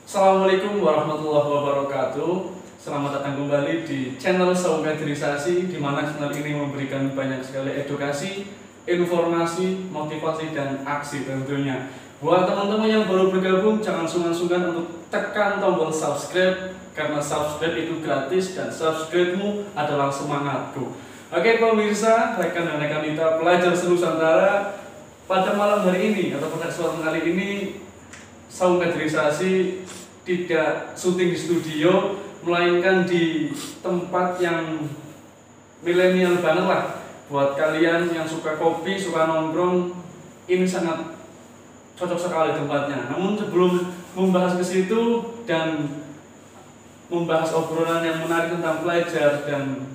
Assalamualaikum warahmatullahi wabarakatuh. Selamat datang kembali di channel Saung Kaderisasi, di mana channel ini memberikan banyak sekali edukasi, informasi, motivasi, dan aksi tentunya. Buat teman-teman yang baru bergabung, jangan sungkan-sungkan untuk tekan tombol subscribe, karena subscribe itu gratis dan subscribe-mu adalah semangatku. Oke pemirsa, rekan dan rekan kita pelajar senusantara, pada malam hari ini atau pada kesempatan kali ini Saung Kaderisasi tidak syuting di studio, melainkan di tempat yang milenial banget lah. Buat kalian yang suka kopi, suka nongkrong, ini sangat cocok sekali tempatnya. Namun sebelum membahas ke situ dan membahas obrolan yang menarik tentang pelajar dan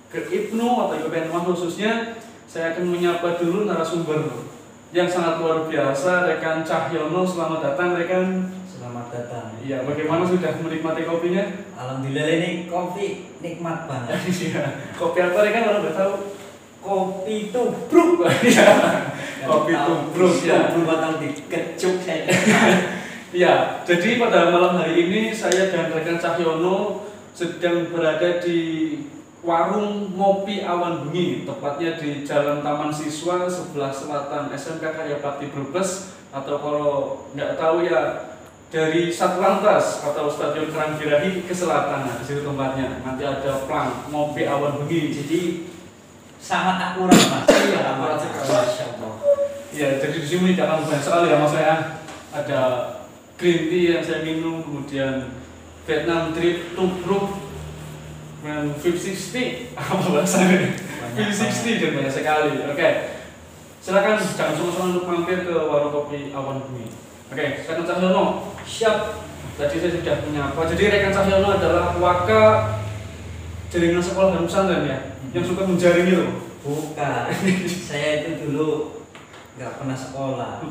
ke IPNU atau IPN khususnya, saya akan menyapa dulu narasumber yang sangat luar biasa, rekan Cahyono. Selamat datang rekan. Selamat datang. Iya, bagaimana sudah menikmati kopinya? Alhamdulillah ini kopi nikmat banget. Iya. Kopi apa rekan, orang nggak tahu? Kopi tubruk. Iya. Kopi tubruk ya. Tubruk atau dikecup saya. Iya. Jadi pada malam hari ini saya dan rekan Cahyono sedang berada di warung Ngopi Awan Bengi, tepatnya di Jalan Taman Siswa sebelah selatan SMK Karya Bakti Brebes, atau kalau nggak tahu ya dari Satlantas atau Stadion Keranggirahi ke selatan. Nah, di situ tempatnya. Nanti ada plang Ngopi Awan Bengi. Jadi sangat akurat mas. Iya, akurat sekali. Masya Allah. Ya, jadi di sini jangan banyak sekali ya mas saya. Ada green tea yang saya minum, kemudian Vietnam Drip, tubruk, dan V60 apa bahasanya? V60 dan banyak sekali. Oke, silakan jangan sungkan-sungkan untuk mampir ke warung Kopi Awan Bengi. Oke, rekan Cahyono, siap. Tadi saya sudah menyapa. Jadi rekan Cahyono adalah waka jaringan sekolah dan pesantren ya, yang suka menjaring itu. Bukan. Saya itu dulu nggak pernah sekolah.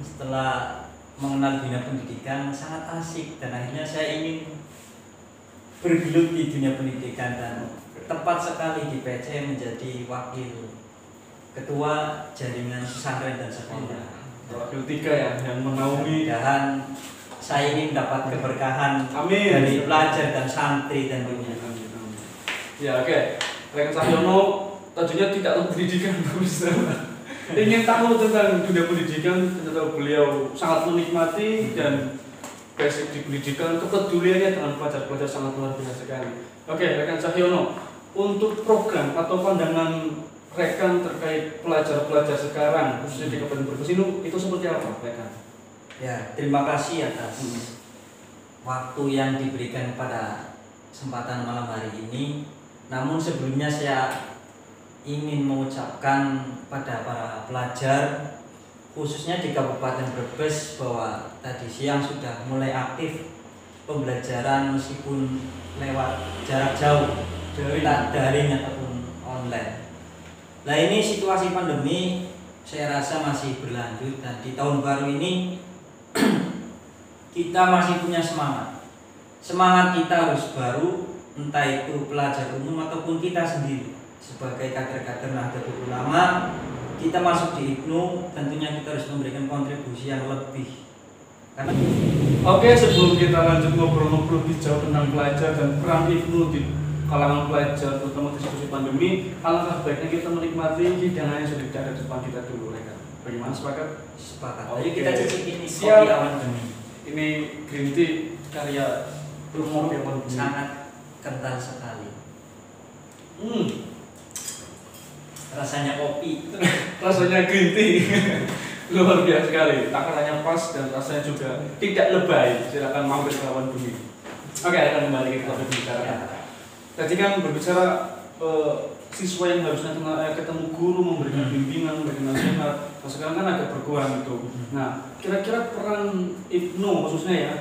Setelah mengenal dunia pendidikan sangat asik, dan akhirnya saya ingin bergelut di dunia pendidikan, dan tepat sekali di PC menjadi wakil ketua jaringan pesantren dan sekolah. Wakil 3 ya, yang menaungi. Dan saya ingin dapat keberkahan Amin. dari pelajar dan santri tentunya. Ya oke, rekan Cahyono tajunya tidak tentang pendidikan, ingin tahu tentang dunia pendidikan. Ternyata beliau sangat menikmati dan basic di pendidikan, kepeduliannya dengan pelajar-pelajar sangat luar biasa sekali. Oke, rekan Cahyono, untuk program atau pandangan rekan terkait pelajar-pelajar sekarang khususnya di Kabupaten Brebes itu seperti apa rekan? Ya, terima kasih atas waktu yang diberikan pada kesempatan malam hari ini. Namun sebelumnya saya ingin mengucapkan pada para pelajar khususnya di Kabupaten Brebes bahwa tadi siang sudah mulai aktif pembelajaran meskipun lewat jarak jauh, daring ataupun online. Nah ini situasi pandemi saya rasa masih berlanjut, dan di tahun baru ini kita masih punya semangat. Semangat kita harus baru, entah itu pelajar umum ataupun kita sendiri sebagai kader-kader Nahdlatul Ulama. Kita masuk di IPNU, tentunya kita harus memberikan kontribusi yang lebih. Oke, sebelum kita lanjut ngobrol-ngobrol lebih jauh tentang pelajar dan peran IPNU di kalangan pelajar, terutama di situasi pandemi, alangkah baiknya kita menikmati hidangan yang sudah ada di depan kita dulu, rekan. Bagaimana, sepakat? Sepakat. Oke. Jadi kita cicip ini Siap. Kopi Awan Bengi. Ini green tea karya Kopi Awan Bengi. Sangat kental sekali. Rasanya kopi. Rasanya green tea. Luar biasa sekali. Takarannya pas dan rasanya juga tidak lebay. Silakan mampir ke Awan Bengi. Oke, akan kembali kita berbicara. Tadi kan berbicara siswa yang harusnya ketemu guru, memberikan bimbingan, memberikan nasihat. Nah, sekarang kan agak berkurang itu. Nah, kira-kira peran IPNU khususnya ya,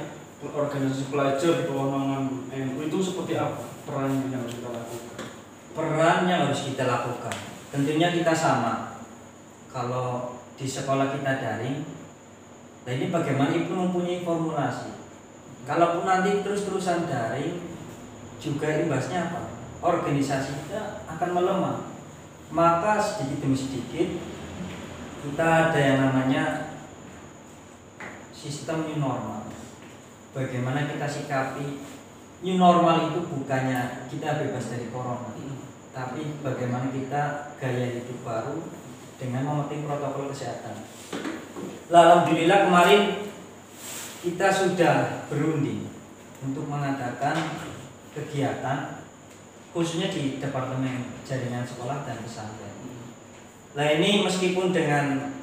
organisasi pelajar di bawah naungan NU itu seperti apa peran yang harus kita lakukan? Peran yang harus kita lakukan, tentunya kita sama. Kalau di sekolah kita daring, nah ini bagaimana IPNU mempunyai formulasi. Kalaupun nanti terus-terusan daring, juga imbasnya apa? Organisasi kita akan melemah. Maka sedikit demi sedikit kita ada yang namanya sistem new normal. bagaimana kita sikapi new normal itu bukannya kita bebas dari corona, tapi bagaimana kita gaya hidup baru dengan mematuhi protokol kesehatan. Alhamdulillah kemarin kita sudah berunding untuk mengadakan kegiatan khususnya di Departemen Jaringan Sekolah dan Pesantren. Nah ini meskipun dengan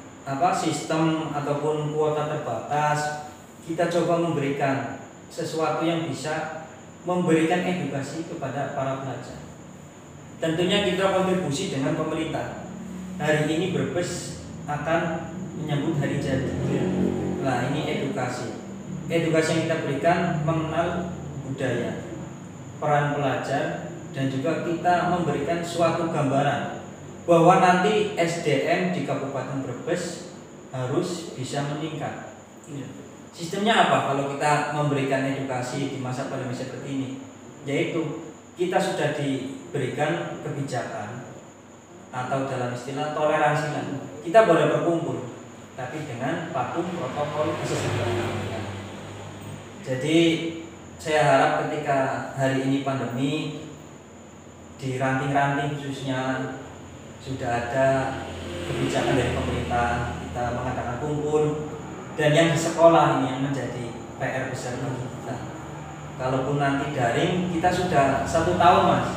sistem ataupun kuota terbatas, kita coba memberikan sesuatu yang bisa memberikan edukasi kepada para pelajar. Tentunya kita kontribusi dengan pemerintah. Hari ini Brebes akan menyambut hari jadi. Nah ini edukasi yang kita berikan mengenal budaya, peran pelajar, dan juga kita memberikan suatu gambaran bahwa nanti SDM di Kabupaten Brebes harus bisa meningkat. Sistemnya apa kalau kita memberikan edukasi di masa pandemi seperti ini? Yaitu kita sudah diberikan kebijakan atau dalam istilah toleransi lah. Kita boleh berkumpul, tapi dengan patuh protokol kesehatan. Jadi saya harap ketika hari ini pandemi di ranting-ranting khususnya sudah ada kebijakan dari pemerintah, kita mengadakan kumpul. Dan yang di sekolah ini yang menjadi PR besar bagi kita. Kalaupun nanti daring, kita sudah 1 tahun Mas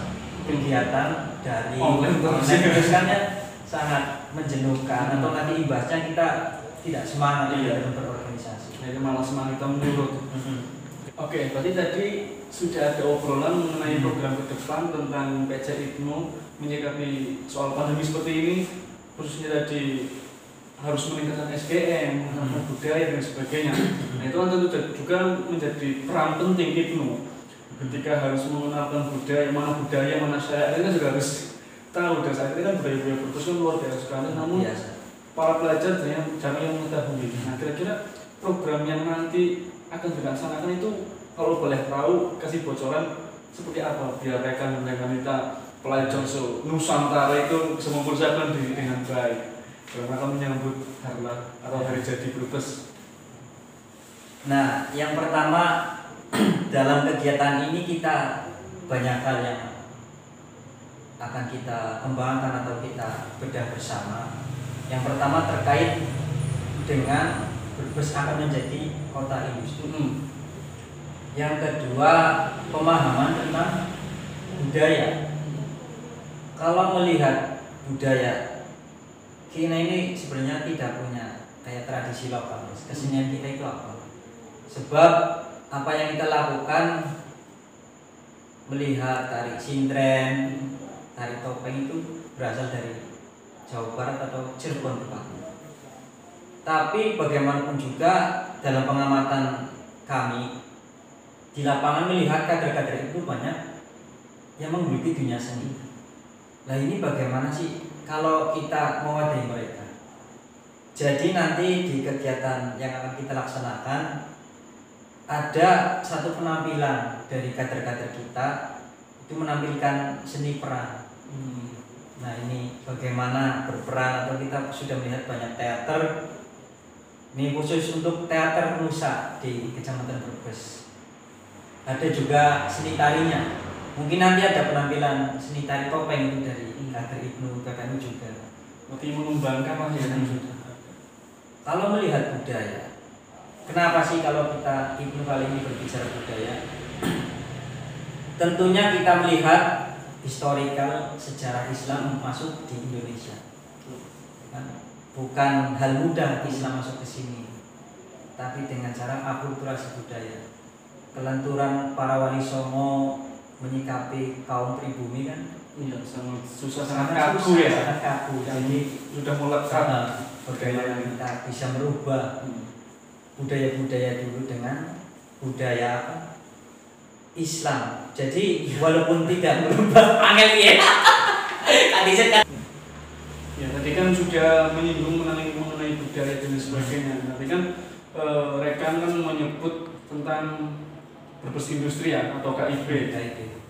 kegiatan dari online kan sangat menjenuhkan, atau nanti imbasnya kita tidak semangat dalam berorganisasi. Jadi malah semangat kita menurut. Oke, berarti tadi sudah ada obrolan mengenai program ke depan tentang PJ IPNU menyikapi soal pandemi seperti ini, khususnya tadi harus meningkatkan SDM, meningkatkan budaya dan sebagainya. Nah itu kan tentu juga menjadi peran penting IPNU ketika harus mengenalkan budaya, mana syariat, ini juga harus tahu. Dan saat ini kan budaya-budaya Brebes kan luar biasa sekali, namun para pelajar jarang yang mengetahui. Nah kira-kira program yang nanti akan dilaksanakan itu kalau boleh tahu kasih bocoran seperti apa biar rekan kita pelajar Nusantara itu bisa mempersiapkan diri dengan baik dalam rangka menyambut harlah atau hari jadi Brebes. Nah, yang pertama dalam kegiatan ini kita banyak hal yang akan kita kembangkan atau kita bedah bersama. Yang pertama terkait dengan Brebes akan menjadi kota industri. Yang kedua pemahaman tentang budaya. Kalau melihat budaya, kita ini sebenarnya tidak punya kayak tradisi lokal. Kesenian kita itu apa? Sebab apa yang kita lakukan melihat tari sintren, tari topeng itu berasal dari Jawa Barat atau Cirebon tepatnya. Tapi bagaimanapun juga dalam pengamatan kami di lapangan melihat kader-kader itu banyak yang menggeluti dunia seni. Nah ini bagaimana sih kalau kita mewadahi mereka? Jadi nanti di kegiatan yang akan kita laksanakan ada satu penampilan dari kader-kader kita itu menampilkan seni peran. Nah ini bagaimana berperan, atau kita sudah melihat banyak teater. Ini khusus untuk teater Nusa di Kecamatan Brebes. Ada juga seni tarinya. Mungkin nanti ada penampilan seni tari topeng itu dari kader IPNU KKNU juga. Berarti mengembangkan lah ya. Kalau melihat budaya, kenapa sih kalau kita IPNU kali ini berbicara budaya? Tentunya kita melihat historical sejarah Islam masuk di Indonesia. Bukan hal mudah Islam masuk ke sini, tapi dengan cara akulturasi budaya. Kelenturan para wali songo menyikapi kaum pribumi kan sangat susah, sangat kaku ya. Sangat kaku. Jadi sudah melekat bagaimana kita bisa merubah budaya-budaya dulu dengan budaya apa? Islam. Jadi walaupun tidak merubah angel ya. Ya tadi kan sudah menyinggung mengenai budaya dan sebagainya. Nanti kan rekan kan menyebut tentang Brebes Industri ya atau KIB,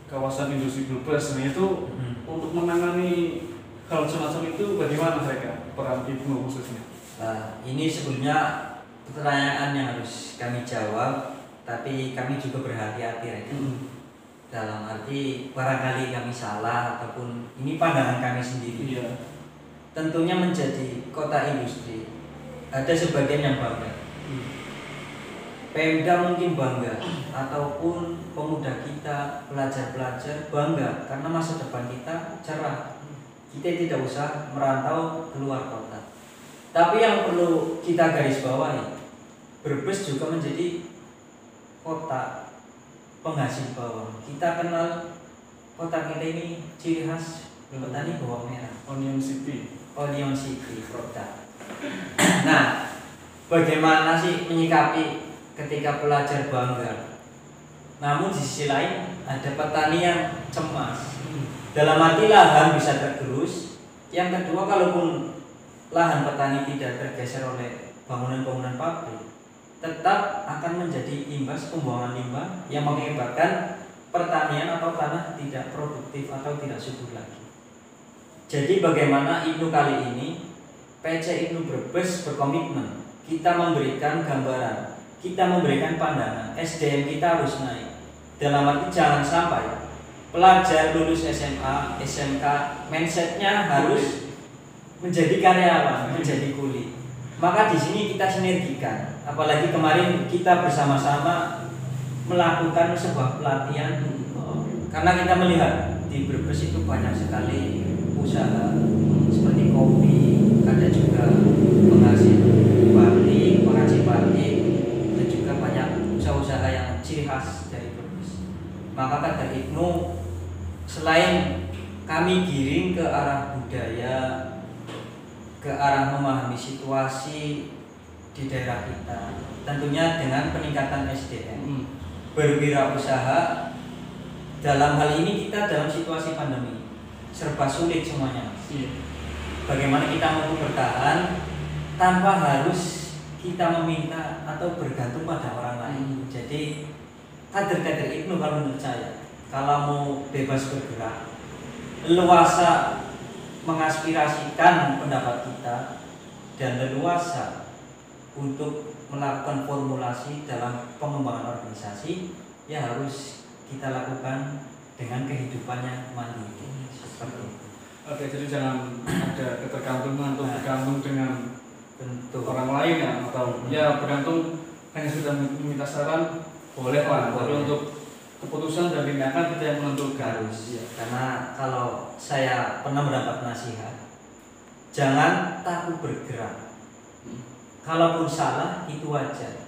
kawasan industri Brebes. Nah itu untuk menangani hal semacam itu bagaimana mereka peran IPNU khususnya? Nah, ini sebelumnya pertanyaan yang harus kami jawab. tapi kami juga berhati-hati Raden. Dalam arti barangkali kami salah ataupun ini pandangan kami sendiri. Iya. Tentunya menjadi kota industri ada sebagian yang bangga. Pemda mungkin bangga ataupun pemuda kita, pelajar-pelajar bangga karena masa depan kita cerah. Kita tidak usah merantau keluar kota. Tapi yang perlu kita garis bawahi, Brebes juga menjadi kota penghasil bawang. Kita kenal kota kita ini ciri khas petani bawang merah. Onion City. Onion City kota. Nah, bagaimana sih menyikapi ketika pelajar bangga? Namun di sisi lain ada petani yang cemas. Dalam arti lahan bisa tergerus. Yang kedua, kalaupun lahan petani tidak tergeser oleh bangunan-bangunan pabrik, tetap akan menjadi imbas pembuangan limbah yang mengakibatkan pertanian atau tanah tidak produktif atau tidak subur lagi. Jadi bagaimana IPNU kali ini, PC IPNU Brebes berkomitmen kita memberikan gambaran, kita memberikan pandangan, SDM kita harus naik. Dalam arti jangan sampai pelajar lulus SMA, SMK, mindsetnya harus menjadi karyawan, menjadi kuli. Maka di sini kita sinergikan. Apalagi kemarin kita bersama-sama melakukan sebuah pelatihan, karena kita melihat di Brebes itu banyak sekali usaha seperti kopi, ada juga penghasil batik, dan juga banyak usaha-usaha yang ciri khas dari Brebes. Maka kata IPNU, selain kami giring ke arah budaya, ke arah memahami situasi di daerah kita, tentunya dengan peningkatan SDM, berwirausaha. Dalam hal ini kita dalam situasi pandemi serba sulit semuanya. Bagaimana kita mampu bertahan tanpa harus kita meminta atau bergantung pada orang lain. Jadi kader-kader IPNU kalau menurut saya, kalau mau bebas bergerak, leluasa mengaspirasikan pendapat kita, dan leluasa untuk melakukan formulasi dalam pengembangan organisasi, ya harus kita lakukan dengan kehidupannya mandiri. Seperti itu. Oke, jadi jangan ada ketergantungan atau bergantung dengan orang lain ya, atau ya bergantung hanya sudah meminta saran boleh lah, tapi untuk keputusan dan tindakan kita yang menentukan. Harus, ya. Karena kalau saya pernah mendapat nasihat, jangan takut bergerak. Kalaupun salah itu wajar,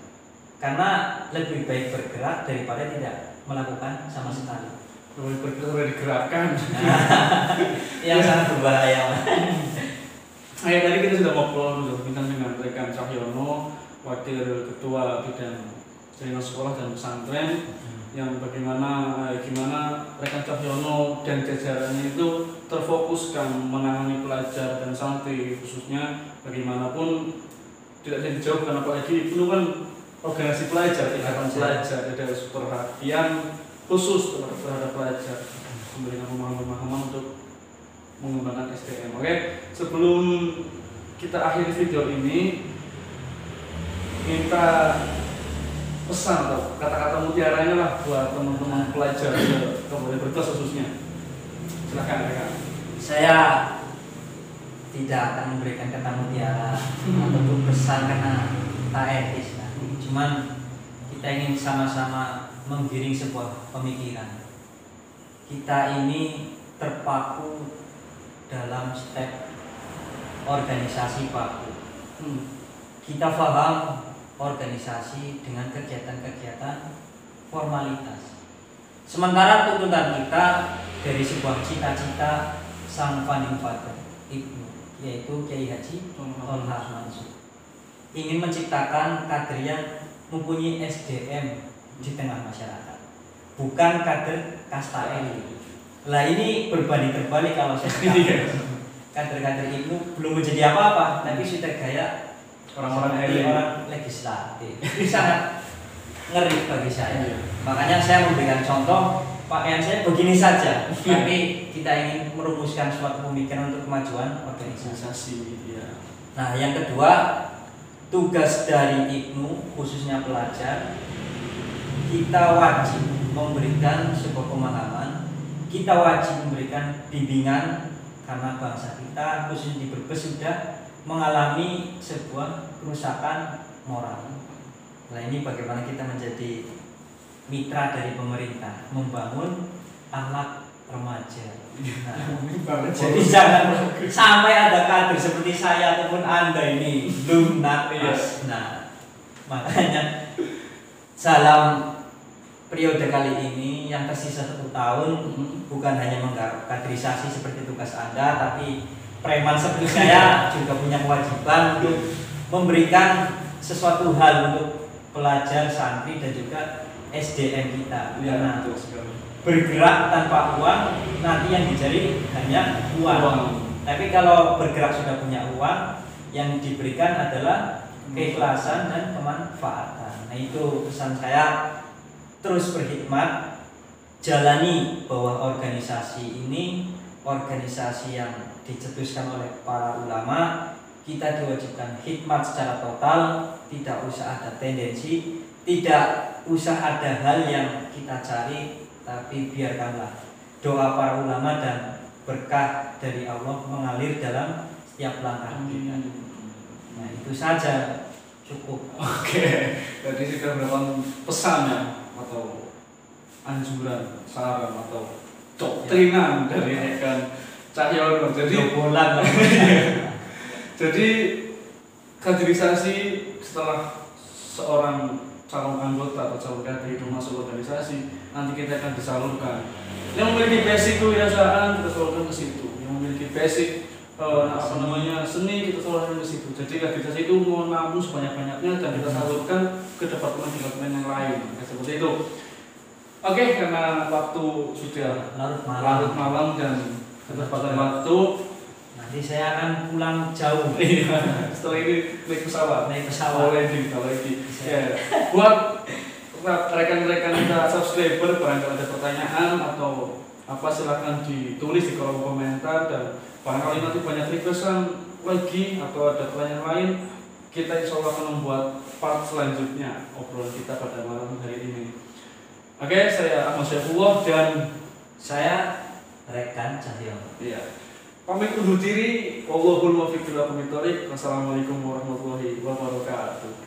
karena lebih baik bergerak daripada tidak melakukan sama sekali. Lebih bergerak digerakkan. Yang sangat berbahaya. Ya, tadi kita sudah ngobrol bincang dengan rekan Cahyono, Wakil Ketua Bidang Jaringan Sekolah dan Pesantren, yang gimana rekan Cahyono dan jajarannya itu terfokuskan menangani pelajar dan santri, khususnya bagaimanapun tidak bisa dijauhkan, apalagi itu kan organisasi pelajar, ikatan pelajar, ada perhatian khusus terhadap pelajar, memberikan pemahaman-pemahaman untuk mengembangkan SDM. Oke, sebelum kita akhiri video ini, minta pesan atau kata-kata mutiaranya lah buat teman-teman pelajar Kabupaten Brebes khususnya. Silakan rekan. Saya tidak akan memberikan kata mutiara ataupun pesan karena tak etis lah. Cuman kita ingin sama-sama menggiring sebuah pemikiran. Kita ini terpaku dalam step organisasi baku. Kita paham organisasi dengan kegiatan-kegiatan formalitas. Sementara tuntutan kita dari sebuah cita-cita sang founding father IPNU, yaitu Kiai Haji Tolha Mansur, ingin menciptakan kader yang mempunyai SDM di tengah masyarakat, bukan kader kasta elit. Lah ini berbanding terbalik kalau saya kader-kader IPNU belum menjadi apa-apa, tapi sudah gaya orang-orang elit, orang legislatif. Ini sangat ngeri bagi saya. Makanya saya memberikan contoh, pakaian saya begini saja, tapi kita ingin merumuskan suatu pemikiran untuk kemajuan organisasi. Ya. Nah, yang kedua, tugas dari IPNU khususnya pelajar kita wajib memberikan sebuah pemahaman, kita wajib memberikan bimbingan karena bangsa kita khususnya di Brebes sudah mengalami sebuah kerusakan moral. Nah ini bagaimana kita menjadi mitra dari pemerintah membangun anak remaja. Nah, jadi jangan sampai ada kader seperti saya ataupun Anda ini lunak. Nah makanya dalam periode kali ini yang tersisa 1 tahun bukan hanya menggarap kaderisasi seperti tugas Anda, tapi preman seperti saya juga punya kewajiban untuk memberikan sesuatu hal untuk pelajar, santri dan juga SDM kita. Karena bergerak tanpa uang nanti yang dicari hanya uang. Tapi kalau bergerak sudah punya uang, yang diberikan adalah keikhlasan dan kemanfaatan. Nah itu pesan saya, terus berkhidmat, jalani bahwa organisasi ini organisasi yang dicetuskan oleh para ulama. Kita diwajibkan khidmat secara total, tidak usah ada tendensi, tidak usah ada hal yang kita cari, tapi biarkanlah doa para ulama dan berkah dari Allah mengalir dalam setiap langkah kita. Nah itu saja cukup. Oke, jadi sudah berapa pesan ya, atau anjuran, saran atau doktrinan dari Ekan Cahyono. Jadi kaderisasi setelah seorang calon anggota atau calon kader itu masuk organisasi, nanti kita akan disalurkan. Yang memiliki basic kewirausahaan kita salurkan ke situ. Yang memiliki basic seni kita salurkan ke situ. Jadi kaderisasi itu mau nabung sebanyak-banyaknya dan kita salurkan ke departemen-departemen yang lain. Seperti itu. Oke, karena waktu sudah larut malam dan ketepatan waktu, nanti saya akan pulang jauh. Setelah ini naik pesawat. Landing lagi. Ya. Buat rekan-rekan kita subscriber, barangkali ada pertanyaan atau apa silahkan ditulis di kolom komentar, dan barangkali nanti banyak requestan lagi atau ada pertanyaan lain, kita insya Allah akan membuat part selanjutnya obrolan kita pada malam hari ini. Oke, saya Ahmad Syaifullah dan saya Rekan Cahyono. Iya. Pamit undur diri. Wallahul muwaffiq ila aqwamit thoriq. Wassalamualaikum warahmatullahi wabarakatuh.